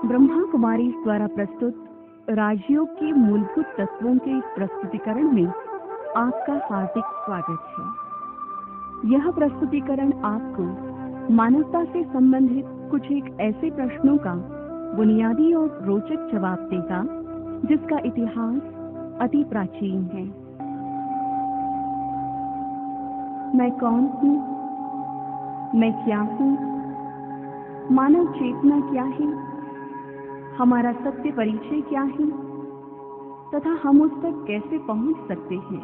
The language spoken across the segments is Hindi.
ब्रह्मा कुमारी द्वारा प्रस्तुत राजयोग के मूलभूत तत्वों के इस प्रस्तुतिकरण में आपका हार्दिक स्वागत है। यह प्रस्तुतिकरण आपको मानवता से संबंधित कुछ एक ऐसे प्रश्नों का बुनियादी और रोचक जवाब देगा जिसका इतिहास अति प्राचीन है। मैं कौन हूँ? मैं क्या हूँ? मानव चेतना क्या है? हमारा सत्य परिचय क्या है तथा हम उस तक कैसे पहुंच सकते हैं,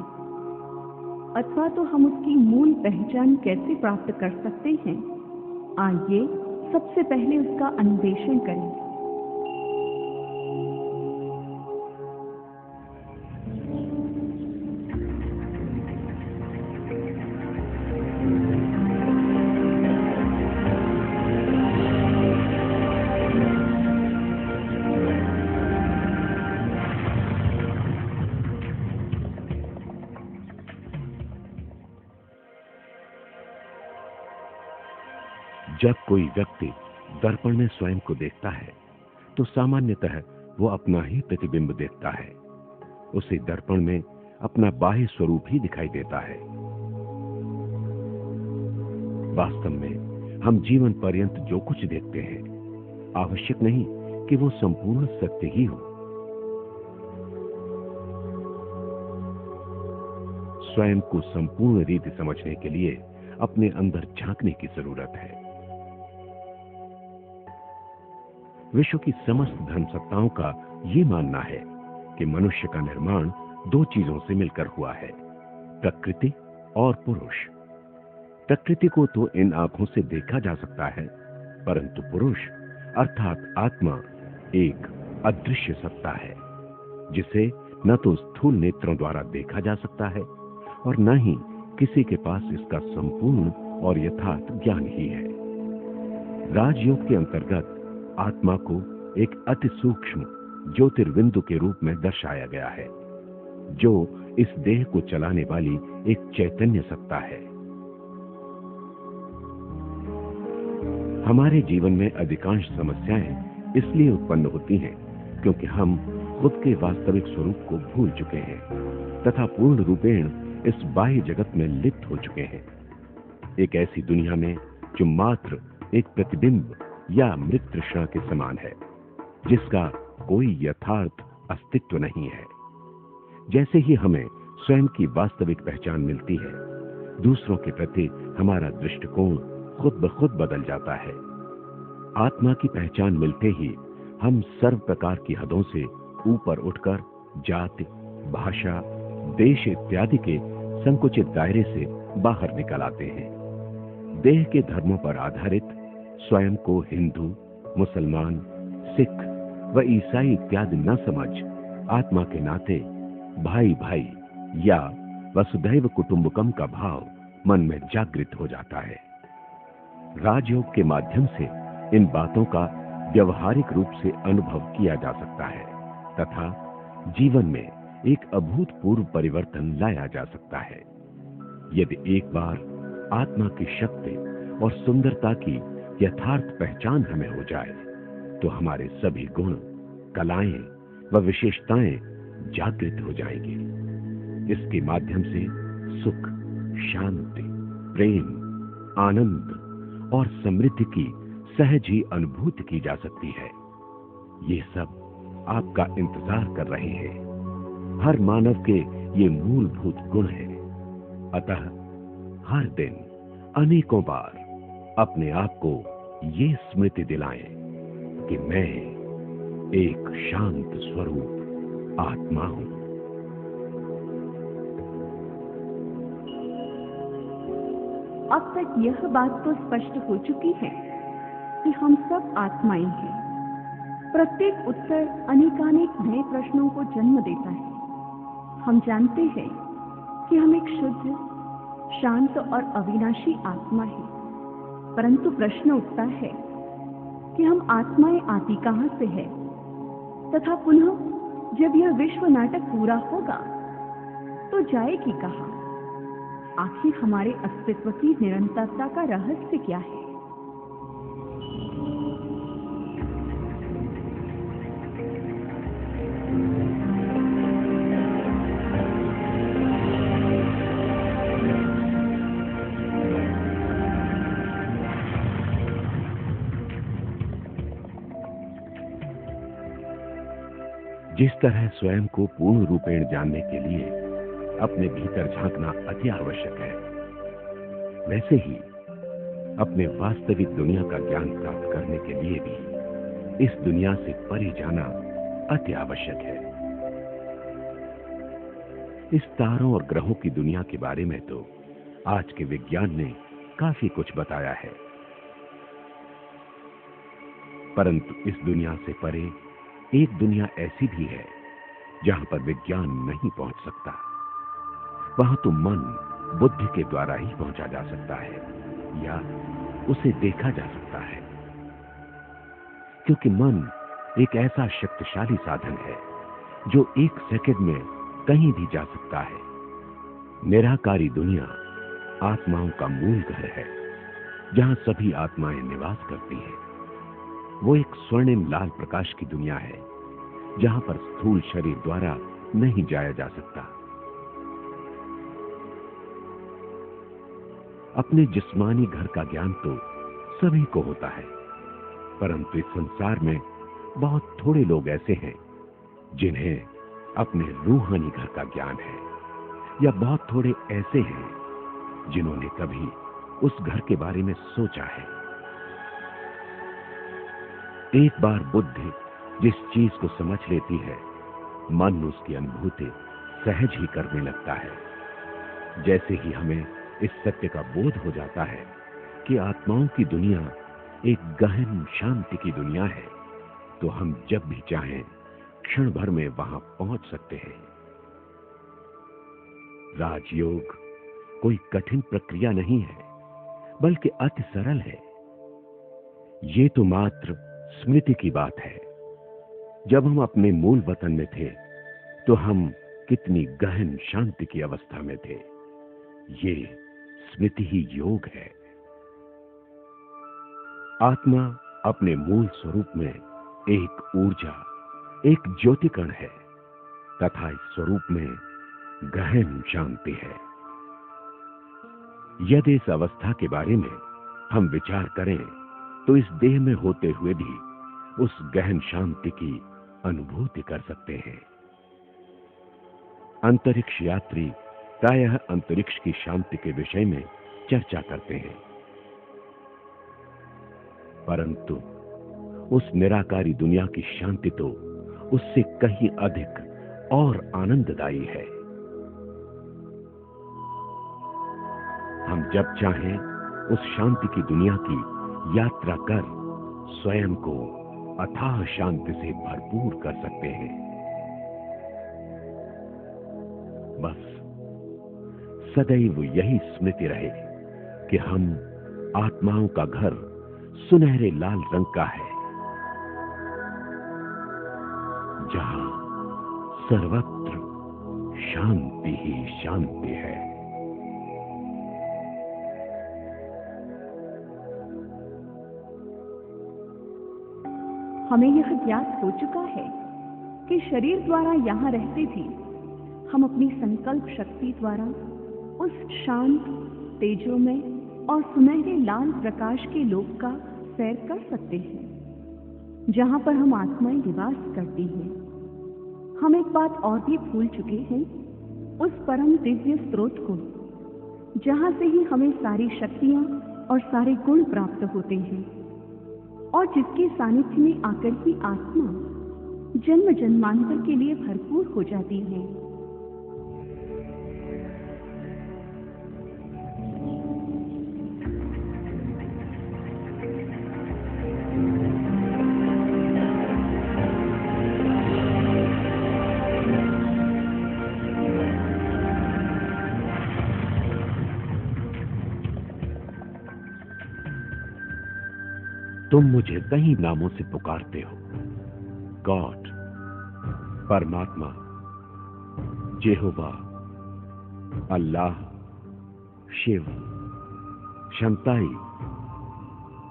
अथवा तो हम उसकी मूल पहचान कैसे प्राप्त कर सकते हैं? आइए सबसे पहले उसका अन्वेषण करें। जब कोई व्यक्ति दर्पण में स्वयं को देखता है तो सामान्यतः वो अपना ही प्रतिबिंब देखता है। उसे दर्पण में अपना बाह्य स्वरूप ही दिखाई देता है। वास्तव में हम जीवन पर्यंत जो कुछ देखते हैं, आवश्यक नहीं कि वो संपूर्ण सत्य ही हो। स्वयं को संपूर्ण रीति समझने के लिए अपने अंदर झांकने की जरूरत है। विश्व की समस्त धर्म सत्ताओं का ये मानना है कि मनुष्य का निर्माण दो चीजों से मिलकर हुआ है, प्रकृति और पुरुष। प्रकृति को तो इन आंखों से देखा जा सकता है, परंतु पुरुष अर्थात आत्मा एक अदृश्य सत्ता है जिसे न तो स्थूल नेत्रों द्वारा देखा जा सकता है और न ही किसी के पास इसका संपूर्ण और यथार्थ ज्ञान ही है। राजयोग के अंतर्गत आत्मा को एक अति सूक्ष्म ज्योतिर्बिंदु के रूप में दर्शाया गया है, जो इस देह को चलाने वाली एक चैतन्य सत्ता है। हमारे जीवन में अधिकांश समस्याएं इसलिए उत्पन्न होती हैं क्योंकि हम खुद के वास्तविक स्वरूप को भूल चुके हैं तथा पूर्ण रूपेण इस बाह्य जगत में लिप्त हो चुके हैं। एक ऐसी दुनिया में जो मात्र एक प्रतिबिंब या मृत तृष्णा के समान है, जिसका कोई यथार्थ अस्तित्व नहीं है। जैसे ही हमें स्वयं की वास्तविक पहचान मिलती है, दूसरों के प्रति हमारा दृष्टिकोण खुद ब खुद बदल जाता है। आत्मा की पहचान मिलते ही हम सर्व प्रकार की हदों से ऊपर उठकर जाति, भाषा, देश इत्यादि के संकुचित दायरे से बाहर निकल आते हैं। देह के धर्मों पर आधारित स्वयं को हिंदू, मुसलमान, सिख व ईसाई इत्यादि न समझ आत्मा के नाते भाई भाई या वसुधैव कुटुंबकम का भाव मन में जागृत हो जाता है। राजयोग के माध्यम से इन बातों का व्यवहारिक रूप से अनुभव किया जा सकता है तथा जीवन में एक अभूतपूर्व परिवर्तन लाया जा सकता है। यदि एक बार आत्मा की शक्ति और सुंदरता की यथार्थ पहचान हमें हो जाए तो हमारे सभी गुण, कलाएं व विशेषताएं जागृत हो जाएंगी। इसके माध्यम से सुख, शांति, प्रेम, आनंद और समृद्धि की सहज ही अनुभूति की जा सकती है। ये सब आपका इंतजार कर रहे हैं। हर मानव के ये मूलभूत गुण हैं। अतः हर दिन अनेकों बार अपने आप को ये स्मृति दिलाएं कि मैं एक शांत स्वरूप आत्मा हूं। अब तक यह बात तो स्पष्ट हो चुकी है कि हम सब आत्माएं हैं। प्रत्येक उत्तर अनेकानेक नए प्रश्नों को जन्म देता है। हम जानते हैं कि हम एक शुद्ध, शांत और अविनाशी आत्मा है, परंतु प्रश्न उठता है कि हम आत्माएं आती कहां से है तथा पुनः जब यह विश्व नाटक पूरा होगा तो जाएगी कहां? आखिर हमारे अस्तित्व की निरंतरता का रहस्य क्या है? जिस तरह स्वयं को पूर्ण रूपेण जानने के लिए अपने भीतर झांकना अति आवश्यक है, वैसे ही अपने वास्तविक दुनिया का ज्ञान प्राप्त करने के लिए भी इस दुनिया से परे जाना अति आवश्यक है। इस तारों और ग्रहों की दुनिया के बारे में तो आज के विज्ञान ने काफी कुछ बताया है, परंतु इस दुनिया से परे एक दुनिया ऐसी भी है जहां पर विज्ञान नहीं पहुंच सकता। वहां तो मन बुद्धि के द्वारा ही पहुंचा जा सकता है या उसे देखा जा सकता है, क्योंकि मन एक ऐसा शक्तिशाली साधन है जो एक सेकंड में कहीं भी जा सकता है। निराकारी दुनिया आत्माओं का मूल घर है, जहां सभी आत्माएं निवास करती हैं। वो एक स्वर्णिम लाल प्रकाश की दुनिया है, जहां पर स्थूल शरीर द्वारा नहीं जाया जा सकता। अपने जिस्मानी घर का ज्ञान तो सभी को होता है, परंतु इस संसार में बहुत थोड़े लोग ऐसे हैं जिन्हें अपने रूहानी घर का ज्ञान है, या बहुत थोड़े ऐसे हैं जिन्होंने कभी उस घर के बारे में सोचा है। एक बार बुद्धि जिस चीज को समझ लेती है, मन उसकी अनुभूति सहज ही करने लगता है। जैसे ही हमें इस सत्य का बोध हो जाता है कि आत्माओं की दुनिया एक गहन शांति की दुनिया है, तो हम जब भी चाहें क्षण भर में वहां पहुंच सकते हैं। राजयोग कोई कठिन प्रक्रिया नहीं है, बल्कि अति सरल है। ये तो मात्र स्मृति की बात है। जब हम अपने मूल वतन में थे तो हम कितनी गहन शांति की अवस्था में थे। ये स्मृति ही योग है। आत्मा अपने मूल स्वरूप में एक ऊर्जा, एक ज्योतिकण है, तथा इस स्वरूप में गहन शांति है। यदि इस अवस्था के बारे में हम विचार करें तो इस देह में होते हुए भी उस गहन शांति की अनुभूति कर सकते हैं। अंतरिक्ष यात्री प्रायः अंतरिक्ष की शांति के विषय में चर्चा करते हैं, परंतु उस निराकारी दुनिया की शांति तो उससे कहीं अधिक और आनंददायी है। हम जब चाहें उस शांति की दुनिया की यात्रा कर स्वयं को अथाह शांति से भरपूर कर सकते हैं। बस सदैव यही स्मृति रहे कि हम आत्माओं का घर सुनहरे लाल रंग का है, जहां सर्वत्र शांति ही शांति है। हमें यह ज्ञात हो चुका है कि शरीर द्वारा यहाँ रहते भी हम अपनी संकल्प शक्ति द्वारा उस शांत, तेजोमय और सुनहरे लाल प्रकाश के लोक का सैर कर सकते हैं, जहाँ पर हम आत्माएं निवास करती हैं। हम एक बात और भी भूल चुके हैं, उस परम दिव्य स्रोत को, जहाँ से ही हमें सारी शक्तियाँ और सारे गुण प्राप्त होते हैं, और जिसके सानिध्य में आकर ही आत्मा जन्म जन्मांतर के लिए भरपूर हो जाती है। तुम मुझे कई नामों से पुकारते हो, गॉड, परमात्मा, जेहोवा, अल्लाह, शिव, शंताई।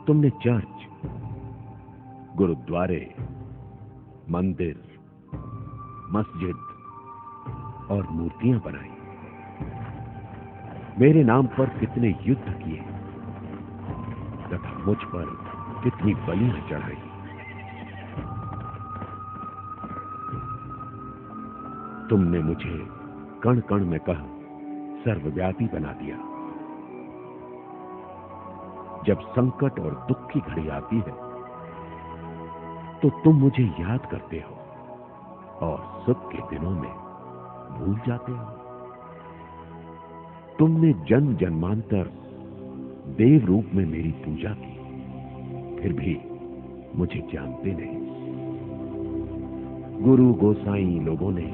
तुमने चर्च, गुरुद्वारे, मंदिर, मस्जिद और मूर्तियां बनाई। मेरे नाम पर कितने युद्ध किए तथा मुझ पर कितनी बलियां चढ़ाई। तुमने मुझे कण कण में कह सर्वव्यापी बना दिया। जब संकट और दुख की घड़ी आती है तो तुम मुझे याद करते हो और सुख के दिनों में भूल जाते हो। तुमने जन्म जन्मांतर देव रूप में मेरी पूजा की, फिर भी मुझे जानते नहीं। गुरु गोसाई लोगों ने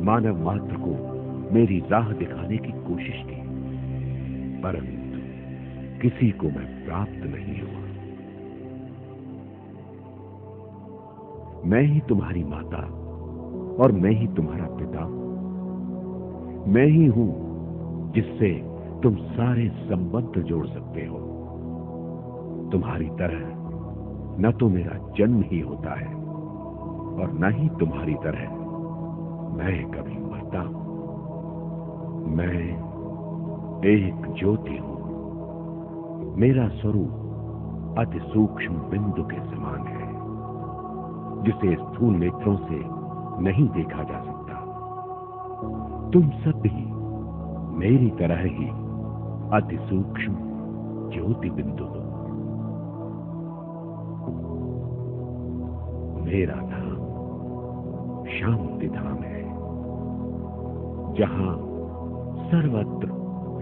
मानव मात्र को मेरी राह दिखाने की कोशिश की, परंतु किसी को मैं प्राप्त नहीं हुआ। मैं ही तुम्हारी माता और मैं ही तुम्हारा पिता। मैं ही हूं जिससे तुम सारे संबंध जोड़ सकते हो। तुम्हारी तरह न तो मेरा जन्म ही होता है और न ही तुम्हारी तरह मैं कभी मरता हूं। मैं एक ज्योति हूं। मेरा स्वरूप अति सूक्ष्म बिंदु के समान है, जिसे स्थूल नेत्रों से नहीं देखा जा सकता। तुम सब भी मेरी तरह ही अति सूक्ष्म ज्योति बिंदु हो। मेरा धाम शांति धाम है, जहां सर्वत्र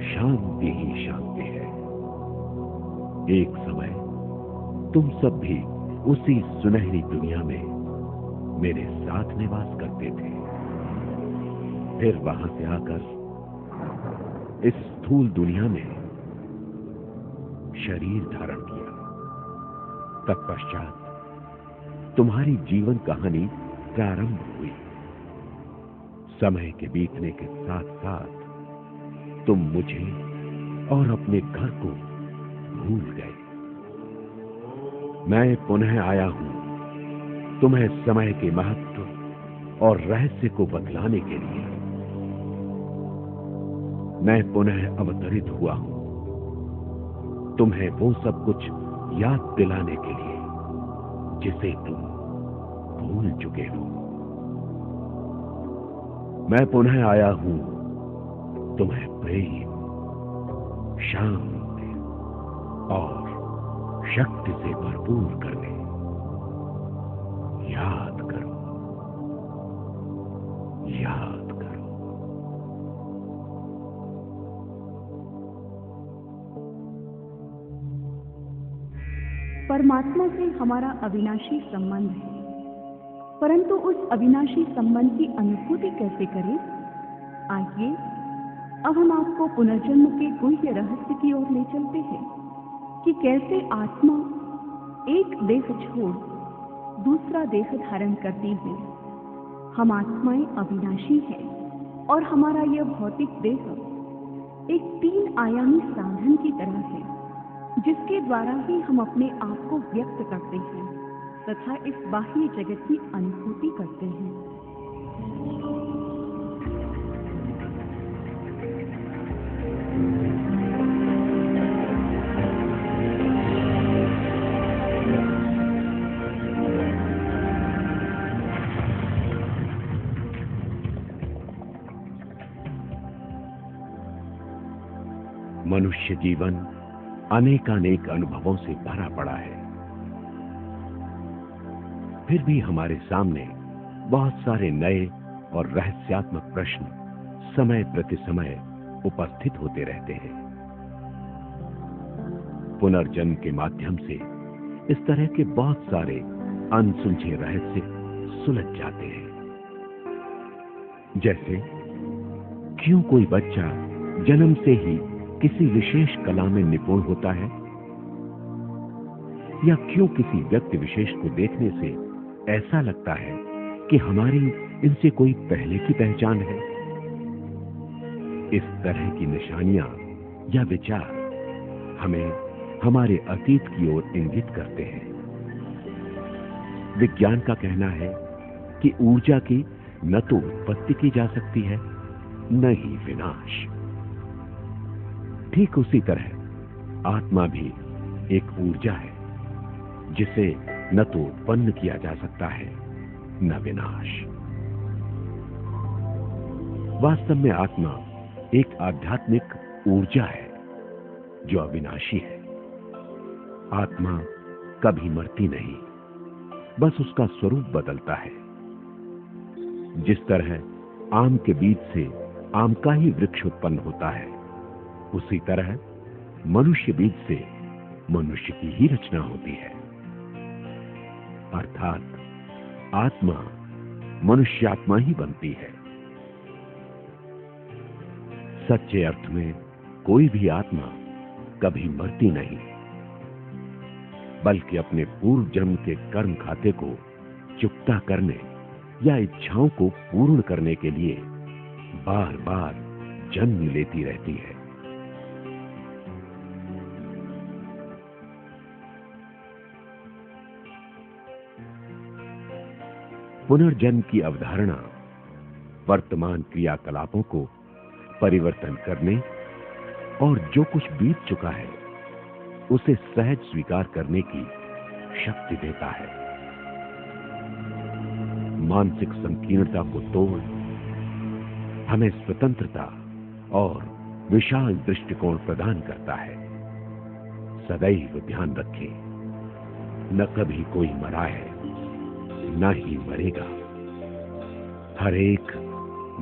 शांति ही शांति है। एक समय तुम सब भी उसी सुनहरी दुनिया में मेरे साथ निवास करते थे। फिर वहां से आकर इस स्थूल दुनिया में शरीर धारण किया। तत्पश्चात तुम्हारी जीवन कहानी प्रारंभ हुई। समय के बीतने के साथ साथ तुम मुझे और अपने घर को भूल गए। मैं पुनः आया हूं तुम्हें समय के महत्व और रहस्य को बतलाने के लिए। मैं पुनः अवतरित हुआ हूं तुम्हें वो सब कुछ याद दिलाने के लिए जिसे तुम भूल चुके हो। मैं पुनः आया हूं तुम्हें प्रेम, शांति और शक्ति से भरपूर करने। याद करो, याद करो। परमात्मा से हमारा अविनाशी संबंध है, परंतु उस अविनाशी संबंध की अनुभूति कैसे करें? आइए अब हम आपको पुनर्जन्म के गुह्य रहस्य की ओर ले चलते हैं कि कैसे आत्मा एक देह छोड़ दूसरा देह धारण करती है। हम आत्माएं अविनाशी हैं और हमारा यह भौतिक देह एक 3 आयामी साधन की तरह है, जिसके द्वारा ही हम अपने आप को व्यक्त करते हैं तथा इस बाह्य जगत की अनुभूति करते हैं। मनुष्य जीवन अनेकानेक अनुभवों से भरा पड़ा है। फिर भी हमारे सामने बहुत सारे नए और रहस्यात्मक प्रश्न समय प्रति समय उपस्थित होते रहते हैं। पुनर्जन्म के माध्यम से इस तरह के बहुत सारे अनसुलझे रहस्य सुलझ जाते हैं। जैसे क्यों कोई बच्चा जन्म से ही किसी विशेष कला में निपुण होता है, या क्यों किसी व्यक्ति विशेष को देखने से ऐसा लगता है कि हमारी इनसे कोई पहले की पहचान है। इस तरह की निशानियां या विचार हमें हमारे अतीत की ओर इंगित करते हैं। विज्ञान का कहना है कि ऊर्जा की न तो उत्पत्ति की जा सकती है, न ही विनाश। ठीक उसी तरह आत्मा भी एक ऊर्जा है, जिसे न तो उत्पन्न किया जा सकता है, न विनाश। वास्तव में आत्मा एक आध्यात्मिक ऊर्जा है जो अविनाशी है। आत्मा कभी मरती नहीं, बस उसका स्वरूप बदलता है। जिस तरह आम के बीज से आम का ही वृक्ष उत्पन्न होता है, उसी तरह मनुष्य बीज से मनुष्य की ही रचना होती है। अर्थात आत्मा मनुष्यात्मा ही बनती है। सच्चे अर्थ में कोई भी आत्मा कभी मरती नहीं, बल्कि अपने पूर्व जन्म के कर्म खाते को चुकता करने या इच्छाओं को पूर्ण करने के लिए बार बार जन्म लेती रहती है। पुनर्जन्म की अवधारणा वर्तमान क्रियाकलापों को परिवर्तन करने और जो कुछ बीत चुका है उसे सहज स्वीकार करने की शक्ति देता है। मानसिक संकीर्णता को तोड़ हमें स्वतंत्रता और विशाल दृष्टिकोण प्रदान करता है। सदैव ध्यान रखें, न कभी कोई मरा है, न ही मरेगा। हर एक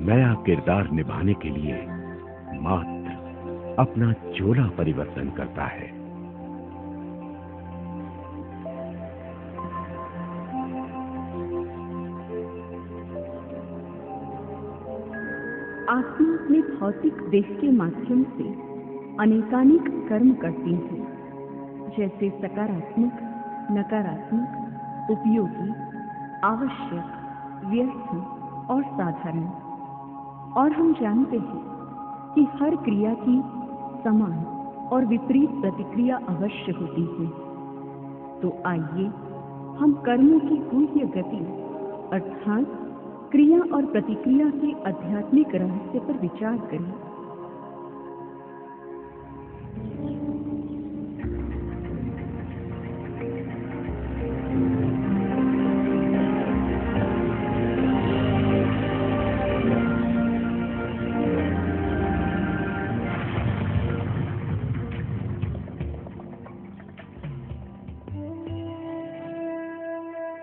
नया किरदार निभाने के लिए मात्र अपना चोला परिवर्तन करता है। आत्मा अपने भौतिक देह के माध्यम से अनेकानेक कर्म करती है, जैसे सकारात्मक, नकारात्मक, उपयोगी, आवश्यक, व्यर्थ और साधारण। और हम जानते हैं कि हर क्रिया की समान और विपरीत प्रतिक्रिया अवश्य होती है। तो आइए हम कर्मों की गुह्य गति अर्थात क्रिया और प्रतिक्रिया के आध्यात्मिक रहस्य पर विचार करें।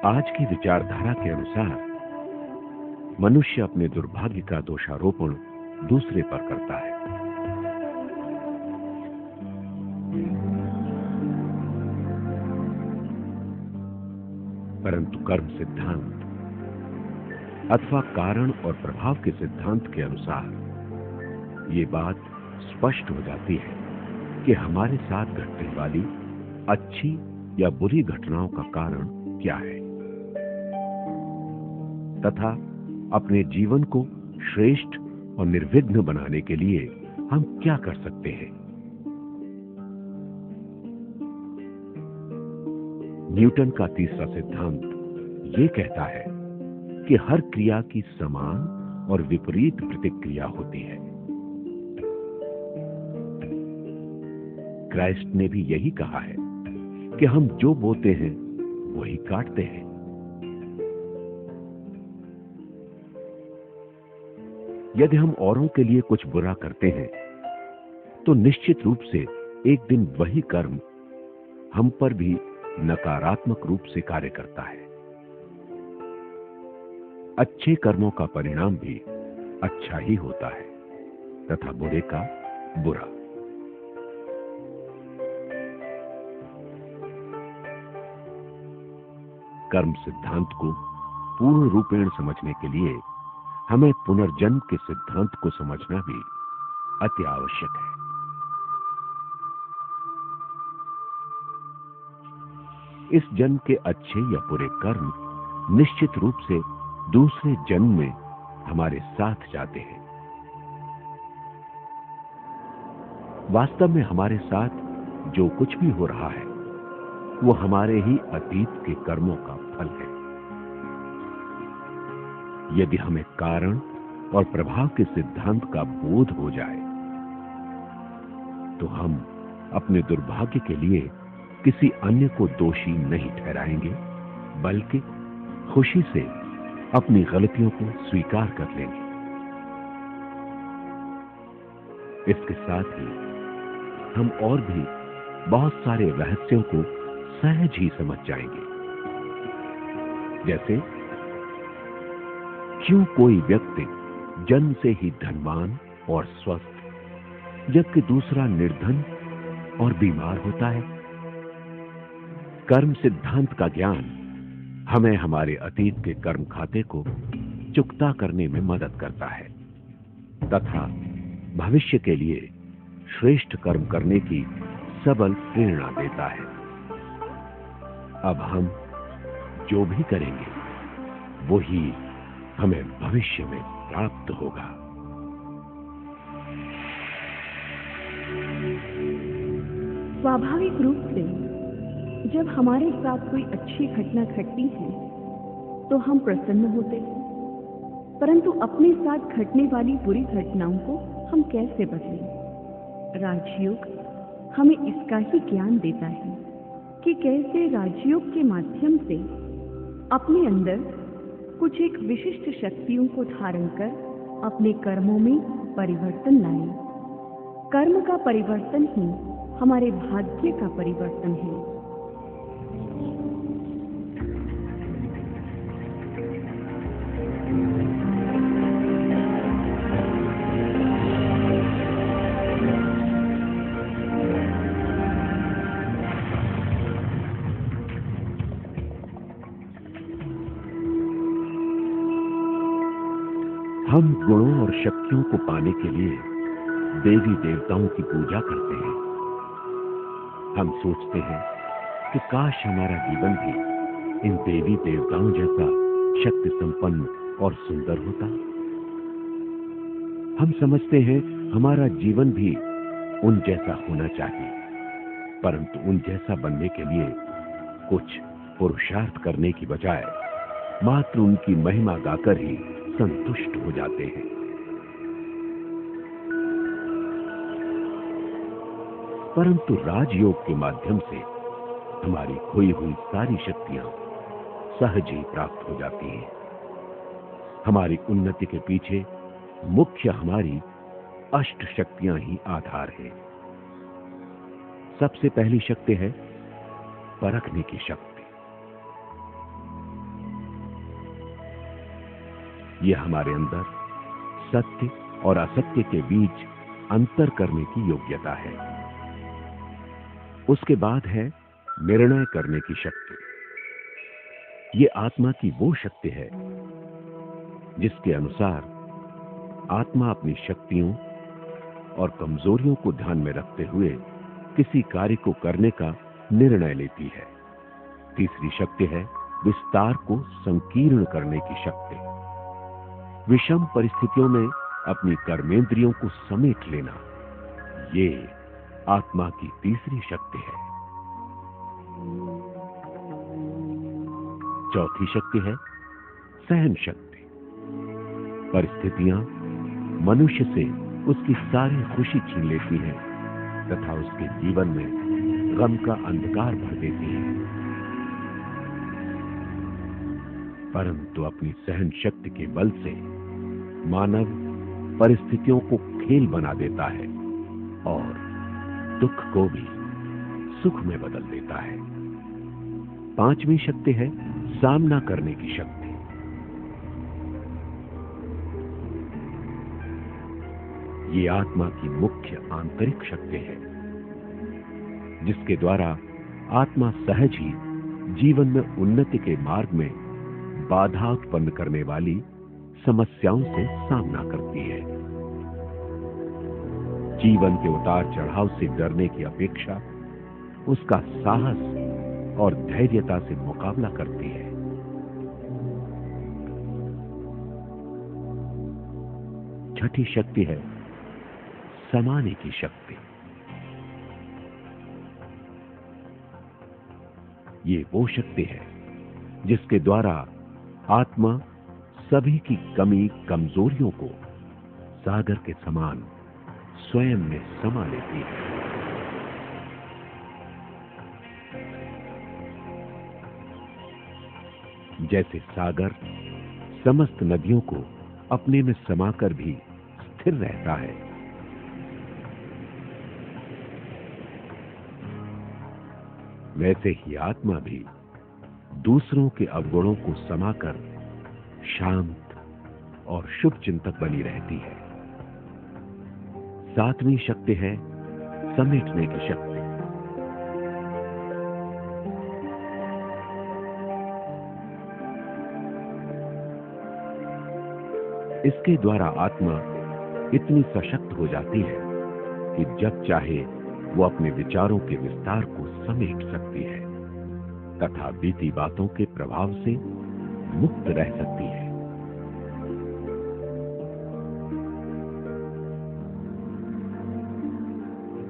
आज की विचारधारा के अनुसार मनुष्य अपने दुर्भाग्य का दोषारोपण दूसरे पर करता है। परंतु कर्म सिद्धांत अथवा कारण और प्रभाव के सिद्धांत के अनुसार ये बात स्पष्ट हो जाती है कि हमारे साथ घटने वाली अच्छी या बुरी घटनाओं का कारण क्या है, तथा अपने जीवन को श्रेष्ठ और निर्विघ्न बनाने के लिए हम क्या कर सकते हैं। न्यूटन का तीसरा सिद्धांत ये कहता है कि हर क्रिया की समान और विपरीत प्रतिक्रिया होती है। क्राइस्ट ने भी यही कहा है कि हम जो बोते हैं वही काटते हैं। यदि हम औरों के लिए कुछ बुरा करते हैं तो निश्चित रूप से एक दिन वही कर्म हम पर भी नकारात्मक रूप से कार्य करता है। अच्छे कर्मों का परिणाम भी अच्छा ही होता है तथा बुरे का बुरा। कर्म सिद्धांत को पूर्ण रूपेण समझने के लिए हमें पुनर्जन्म के सिद्धांत को समझना भी अति आवश्यक है। इस जन्म के अच्छे या बुरे कर्म निश्चित रूप से दूसरे जन्म में हमारे साथ जाते हैं। वास्तव में हमारे साथ जो कुछ भी हो रहा है वो हमारे ही अतीत के कर्मों का फल है। यदि हमें कारण और प्रभाव के सिद्धांत का बोध हो जाए तो हम अपने दुर्भाग्य के लिए किसी अन्य को दोषी नहीं ठहराएंगे, बल्कि खुशी से अपनी गलतियों को स्वीकार कर लेंगे। इसके साथ ही हम और भी बहुत सारे रहस्यों को सहज ही समझ जाएंगे। जैसे क्यों कोई व्यक्ति जन्म से ही धनवान और स्वस्थ जबकि दूसरा निर्धन और बीमार होता है। कर्म सिद्धांत का ज्ञान हमें हमारे अतीत के कर्म खाते को चुकता करने में मदद करता है तथा भविष्य के लिए श्रेष्ठ कर्म करने की सबल प्रेरणा देता है। अब हम जो भी करेंगे वो ही हमें भविष्य में प्राप्त होगा। स्वाभाविक रूप से जब हमारे साथ कोई अच्छी घटना घटती है तो हम प्रसन्न होते हैं, परंतु अपने साथ घटने वाली बुरी घटनाओं को हम कैसे बदलें? राजयोग हमें इसका ही ज्ञान देता है कि कैसे राजयोग के माध्यम से अपने अंदर कुछ एक विशिष्ट शक्तियों को धारण कर अपने कर्मों में परिवर्तन लाएं। कर्म का परिवर्तन ही हमारे भाग्य का परिवर्तन है। हम गुणों और शक्तियों को पाने के लिए देवी देवताओं की पूजा करते हैं। हम सोचते हैं कि काश हमारा जीवन भी इन देवी देवताओं जैसा शक्ति संपन्न और सुंदर होता। हम समझते हैं हमारा जीवन भी उन जैसा होना चाहिए, परंतु उन जैसा बनने के लिए कुछ पुरुषार्थ करने की बजाय मात्र उनकी महिमा गाकर ही संतुष्ट हो जाते हैं। परंतु राजयोग के माध्यम से हमारी खोई हुई सारी शक्तियां सहज ही प्राप्त हो जाती हैं। हमारी उन्नति के पीछे मुख्य हमारी अष्ट शक्तियां ही आधार है। सबसे पहली शक्ति है परखने की शक्ति। यह हमारे अंदर सत्य और असत्य के बीच अंतर करने की योग्यता है। उसके बाद है निर्णय करने की शक्ति। यह आत्मा की वो शक्ति है जिसके अनुसार आत्मा अपनी शक्तियों और कमजोरियों को ध्यान में रखते हुए किसी कार्य को करने का निर्णय लेती है। तीसरी शक्ति है विस्तार को संकीर्ण करने की शक्ति। विषम परिस्थितियों में अपनी कर्मेंद्रियों को समेट लेना, ये आत्मा की तीसरी शक्ति है। चौथी शक्ति है सहन शक्ति। परिस्थितियां मनुष्य से उसकी सारी खुशी छीन लेती हैं तथा उसके जीवन में गम का अंधकार भर देती हैं, परंतु अपनी सहन शक्ति के बल से मानव परिस्थितियों को खेल बना देता है और दुख को भी सुख में बदल देता है। पांचवी शक्ति है सामना करने की शक्ति। ये आत्मा की मुख्य आंतरिक शक्ति है जिसके द्वारा आत्मा सहज ही जीवन में उन्नति के मार्ग में बाधा उत्पन्न करने वाली समस्याओं से सामना करती है। जीवन के उतार चढ़ाव से डरने की अपेक्षा उसका साहस और धैर्यता से मुकाबला करती है। छठी शक्ति है समाने की शक्ति। ये वो शक्ति है जिसके द्वारा आत्मा सभी की कमी कमजोरियों को सागर के समान स्वयं में समा लेती है। जैसे सागर समस्त नदियों को अपने में समाकर भी स्थिर रहता है, वैसे ही आत्मा भी दूसरों के अवगुणों को समाकर शांत और शुभ चिंतक बनी रहती है। सातवीं शक्ति है समेटने की शक्ति। इसके द्वारा आत्मा इतनी सशक्त हो जाती है कि जब चाहे वो अपने विचारों के विस्तार को समेट सकती है तथा बीती बातों के प्रभाव से मुक्त रह सकती है।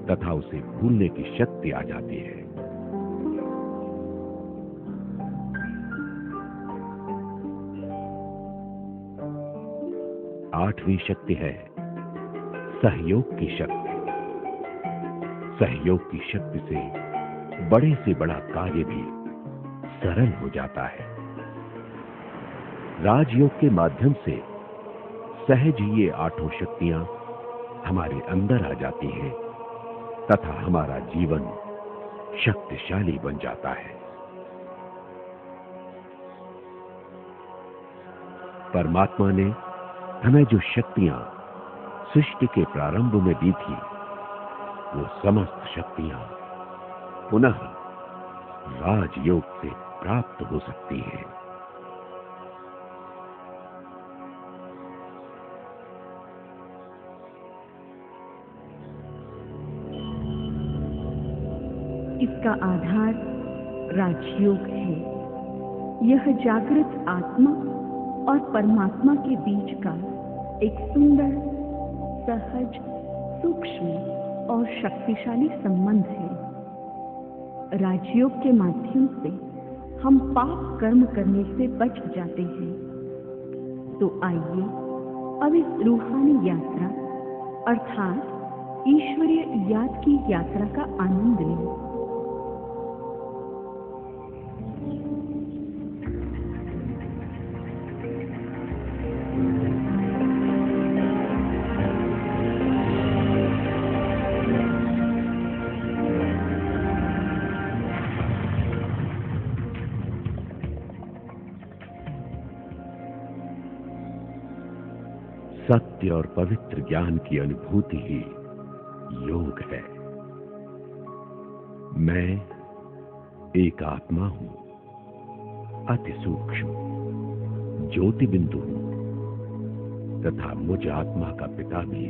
तथा उसे भूलने की शक्ति आ जाती है। आठवीं शक्ति है सहयोग की शक्ति। सहयोग की शक्ति से बड़ा कार्य भी सरल हो जाता है। राजयोग के माध्यम से सहज ही ये आठों शक्तियां हमारे अंदर आ जाती हैं तथा हमारा जीवन शक्तिशाली बन जाता है। परमात्मा ने हमें जो शक्तियां सृष्टि के प्रारंभ में दी थी, वो समस्त शक्तियां पुनः राजयोग से प्राप्त हो सकती हैं। इसका आधार राजयोग है। यह जागृत आत्मा और परमात्मा के बीच का एक सुंदर, सहज, सूक्ष्म और शक्तिशाली संबंध है। राजयोग के माध्यम से हम पाप कर्म करने से बच जाते हैं। तो आइए अब इस रूहानी यात्रा अर्थात ईश्वरीय याद की यात्रा का आनंद लें। सत्य और पवित्र ज्ञान की अनुभूति ही योग है। मैं एक आत्मा हूं, अति सूक्ष्म ज्योति बिंदु हूं तथा मुझ आत्मा का पिता भी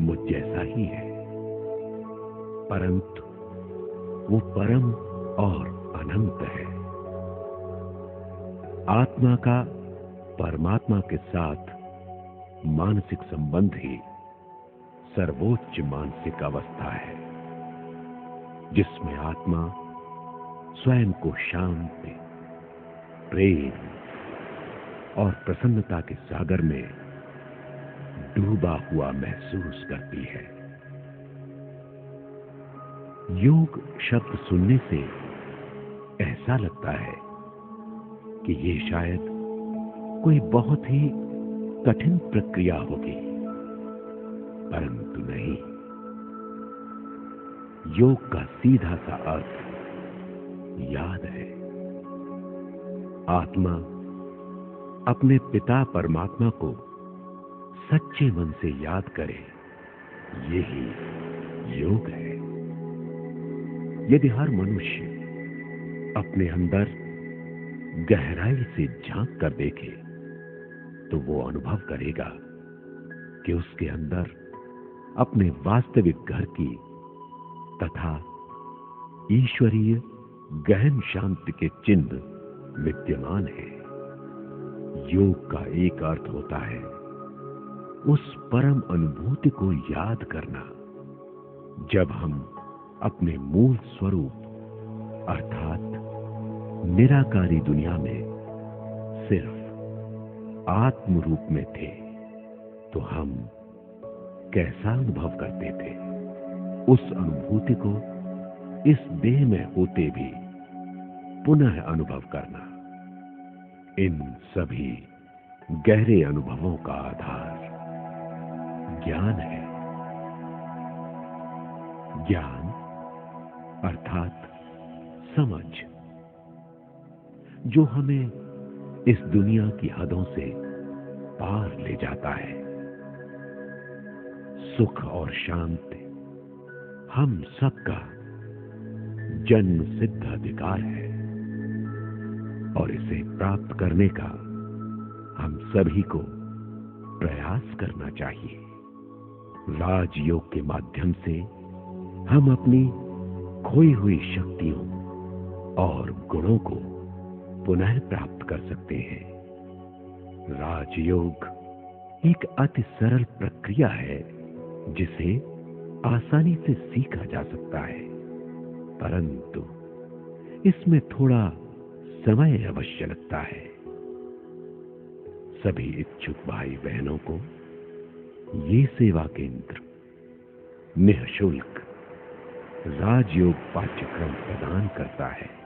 मुझ जैसा ही है, परंतु वो परम और अनंत है। आत्मा का परमात्मा के साथ मानसिक संबंध ही सर्वोच्च मानसिक अवस्था है, जिसमें आत्मा स्वयं को शांति, प्रेम और प्रसन्नता के सागर में डूबा हुआ महसूस करती है। योग शब्द सुनने से ऐसा लगता है कि ये शायद कोई बहुत ही कठिन प्रक्रिया होगी, परंतु नहीं। योग का सीधा सा अर्थ याद है। आत्मा अपने पिता परमात्मा को सच्चे मन से याद करे, यही योग है। यदि हर मनुष्य अपने अंदर गहराई से झांक कर देखे तो वो अनुभव करेगा कि उसके अंदर अपने वास्तविक घर की तथा ईश्वरीय गहन शांति के चिन्ह विद्यमान है। योग का एक अर्थ होता है उस परम अनुभूति को याद करना, जब हम अपने मूल स्वरूप अर्थात निराकारी दुनिया में सिर्फ आत्म रूप में थे, तो हम कैसा अनुभव करते थे। उस अनुभूति को इस देह में होते भी पुनः अनुभव करना, इन सभी गहरे अनुभवों का आधार ज्ञान है। ज्ञान अर्थात समझ जो हमें इस दुनिया की हदों से पार ले जाता है। सुख और शांति हम सबका जन्म सिद्ध अधिकार है और इसे प्राप्त करने का हम सभी को प्रयास करना चाहिए। राजयोग के माध्यम से हम अपनी खोई हुई शक्तियों और गुणों को पुनः प्राप्त कर सकते हैं। राजयोग एक अति सरल प्रक्रिया है जिसे आसानी से सीखा जा सकता है, परंतु इसमें थोड़ा समय अवश्य लगता है। सभी इच्छुक भाई बहनों को ये सेवा केंद्र निःशुल्क राजयोग पाठ्यक्रम प्रदान करता है।